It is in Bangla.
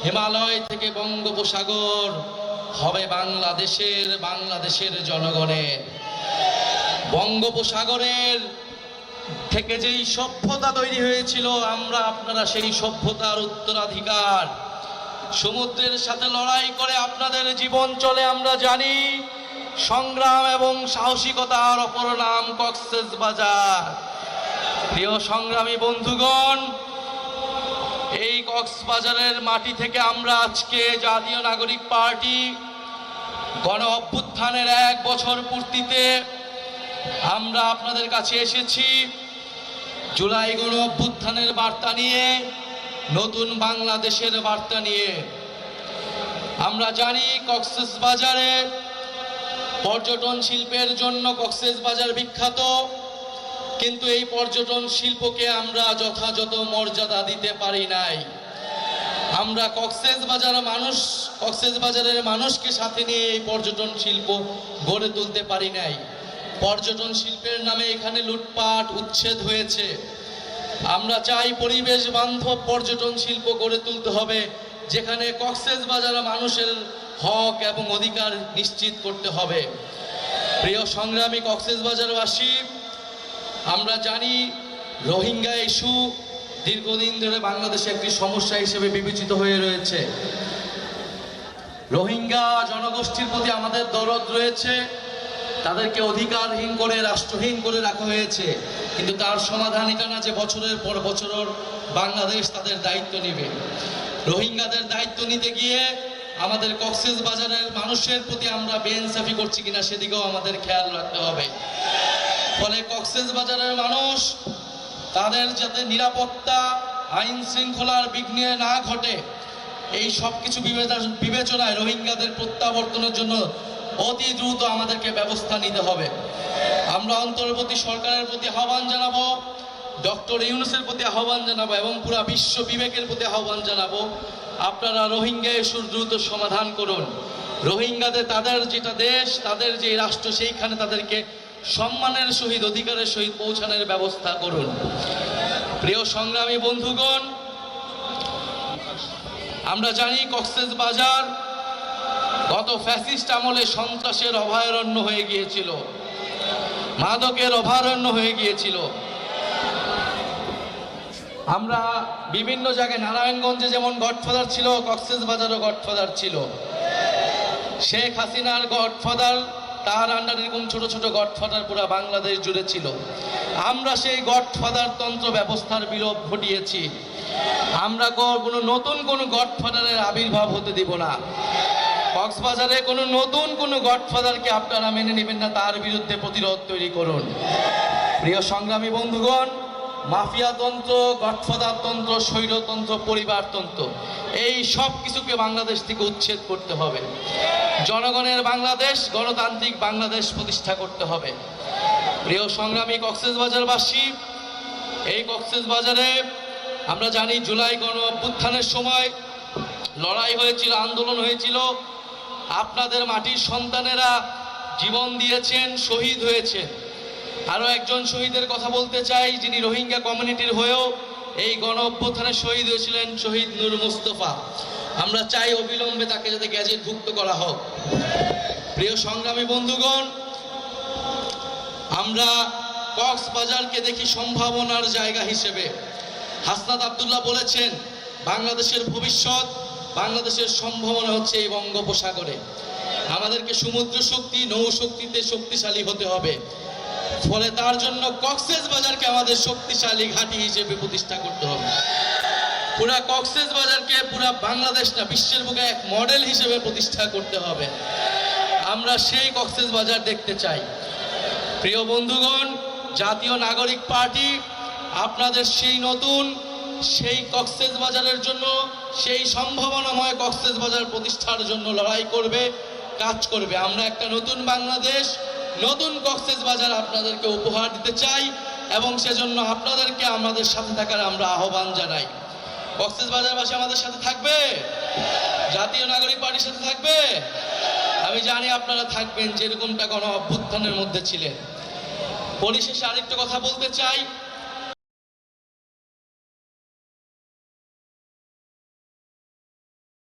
হিমালয় থেকে বঙ্গোপসাগর হবে বাংলাদেশের জনগণের। বঙ্গোপসাগরের থেকে যেই সভ্যতা তৈরি হয়েছিল, আপনারা সেই সভ্যতার উত্তরাধিকার। সমুদ্রের সাথে লড়াই করে আপনাদের জীবন চলে আমরা জানি। সংগ্রাম এবং সাহসিকতার অপর নাম কক্সবাজার। প্রিয় সংগ্রামী বন্ধুগণ, এই কক্সবাজারের মাটি থেকে আমরা আজকে জাতীয় নাগরিক পার্টি গণ অভ্যুত্থানের 1 বছর পূর্তিতে আমরা আপনাদের কাছে এসেছি জুলাই গণ অভ্যুত্থানের বার্তা নিয়ে, নতুন বাংলাদেশের বার্তা নিয়ে। আমরা জানি কক্সবাজারে পর্যটন শিল্পের জন্য কক্সবাজার বিখ্যাত, কিন্তু এই পর্যটন শিল্পকে আমরা যথাযথ মর্যাদা দিতে পারি নাই। আমরা কক্সবাজারের মানুষকে সাথে নিয়ে এই পর্যটন শিল্প গড়ে তুলতে পারি নাই। পর্যটন শিল্পের নামে এখানে লুটপাট উচ্ছেদ হয়েছে। আমরা চাই পরিবেশ বান্ধব পর্যটন শিল্প গড়ে তুলতে হবে, যেখানে কক্সবাজার মানুষের হক এবং অধিকার নিশ্চিত করতে হবে। প্রিয় সংগ্রামী কক্সবাজারবাসী, আমরা জানি রোহিঙ্গা ইস্যু দীর্ঘদিন ধরে বাংলাদেশে একটি সমস্যা হিসেবে বিবেচিত হয়ে রয়েছে। রোহিঙ্গা জনগোষ্ঠীর প্রতি আমাদের দরদ রয়েছে। তাদেরকে অধিকারহীন করে, রাষ্ট্রহীন করে রাখা হয়েছে, কিন্তু তার সমাধান এটা না যে বছরের পর বছর বাংলাদেশ তাদের দায়িত্ব নেবে। রোহিঙ্গাদের দায়িত্ব নিতে গিয়ে আমাদের কক্সবাজারের মানুষের প্রতি আমরা বেইনসাফি করছি কিনা সেদিকেও আমাদের খেয়াল রাখতে হবে। ফলে কক্সবাজারের মানুষ তাদের যাতে নিরাপত্তা, আইন শৃঙ্খলার বিঘ্নে না ঘটে, এই সব কিছু বিবেচনায় রোহিঙ্গাদের প্রত্যাবর্তনের জন্য অতি দ্রুত আমাদেরকে ব্যবস্থা নিতে হবে। আমরা অন্তর্বর্তী সরকারের প্রতি আহ্বান জানাবো, ডক্টর ইউনূসের প্রতি আহ্বান জানাবো এবং পুরা বিশ্ব বিবেকের প্রতি আহ্বান জানাবো, আপনারা রোহিঙ্গা ইস্যুর দ্রুত সমাধান করুন। রোহিঙ্গাদের তাদের যেটা দেশ, তাদের যে রাষ্ট্র, সেইখানে তাদেরকে সম্মানের সহিত, অধিকারের সহিত পৌঁছানোর ব্যবস্থা করুন। প্রিয় সংগ্রামী বন্ধুগণ, আমরা জানি কক্সবাজার গত ফ্যাসিস্ট আমলে সন্ত্রাসের অভয়ারণ্য হয়ে গিয়েছিল, মাদকের অভয়ারণ্য হয়ে গিয়েছিল। আমরা বিভিন্ন জায়গায়, নারায়ণগঞ্জে যেমন গডফাদার ছিল, কক্সবাজারও গডফাদার ছিল। শেখ হাসিনার গডফাদার, তার আন্ডারে এরকম ছোট ছোট গডফাদার পুরা বাংলাদেশ জুড়ে ছিল। আমরা সেই গডফাদার তন্ত্র ব্যবস্থার বিলোপ ঘটিয়েছি। আমরা নতুন কোনো গডফাদারের আবির্ভাব হতে দিব না। কক্সবাজারে নতুন কোনো গডফাদারকে আপনারা মেনে নেবেন না, তার বিরুদ্ধে প্রতিরোধ তৈরি করুন। প্রিয় সংগ্রামী বন্ধুগণ, মাফিয়াতন্ত্র, গডফাদারতন্ত্র, স্বৈরতন্ত্র, পরিবারতন্ত্র, এই সব কিছুকে বাংলাদেশ থেকে উচ্ছেদ করতে হবে। জনগণের বাংলাদেশ, গণতান্ত্রিক বাংলাদেশ প্রতিষ্ঠা করতে হবে। প্রিয় সংগ্রামী কক্সবাজারবাসী, এই কক্সবাজারে আমরা জানি জুলাই গণ অভ্যুত্থানের সময় লড়াই হয়েছিল, আন্দোলন হয়েছিল। আপনাদের মাটির সন্তানেরা জীবন দিয়েছেন, শহীদ হয়েছেন। আরো একজন শহীদের কথা বলতে চাই, যিনি রোহিঙ্গা কমিউনিটির হয়েও এই গণ অভ্যুত্থানে শহীদ হয়েছিলেন, শহীদ নূর মুস্তফা। আমরা চাই অবিলম্বে তাকে যাতে গ্যাজেটভুক্ত করা হোক। প্রিয় সংগ্রামী বন্ধুগণ, আমরা কক্সবাজারকে দেখি সম্ভাবনার জায়গা হিসেবে। হাসনাত আব্দুল্লাহ বলেছেন, বাংলাদেশের ভবিষ্যৎ, বাংলাদেশের সম্ভাবনা হচ্ছে এই বঙ্গোপসাগরে। আমাদেরকে সমুদ্র শক্তি, নৌ শক্তিতে শক্তিশালী হতে হবে। ফলে তার জন্য কক্সবাজারকে আমাদের শক্তিশালী ঘাঁটি হিসেবে প্রতিষ্ঠা করতে হবে। পুরা কক্সবাজারকে পুরা বাংলাদেশ না, বিশ্বের বুকে এক মডেল হিসেবে প্রতিষ্ঠা করতে হবে। আমরা সেই কক্সবাজার দেখতে চাই। প্রিয় বন্ধুগণ, জাতীয় নাগরিক পার্টি আপনাদের সেই কক্সবাজারের জন্য, সেই সম্ভাবনাময় কক্সবাজার প্রতিষ্ঠার জন্য লড়াই করবে, কাজ করবে। আমরা একটা নতুন বাংলাদেশ, নতুন কক্সবাজার আপনাদেরকে উপহার দিতে চাই এবং সেজন্য আপনাদেরকে আমাদের সাথে থাকার আমরা আহ্বান জানাই। কক্সবাজারবাসী আমাদের সাথে থাকবে, জাতীয় নাগরিক পার্টির সাথে থাকবে। আমি জানি আপনারা থাকবেন, যেরকমটা গণ অভ্যুত্থানের মধ্যে ছিলেন। পরিশেষে আরেকটা কথা বলতে চাই,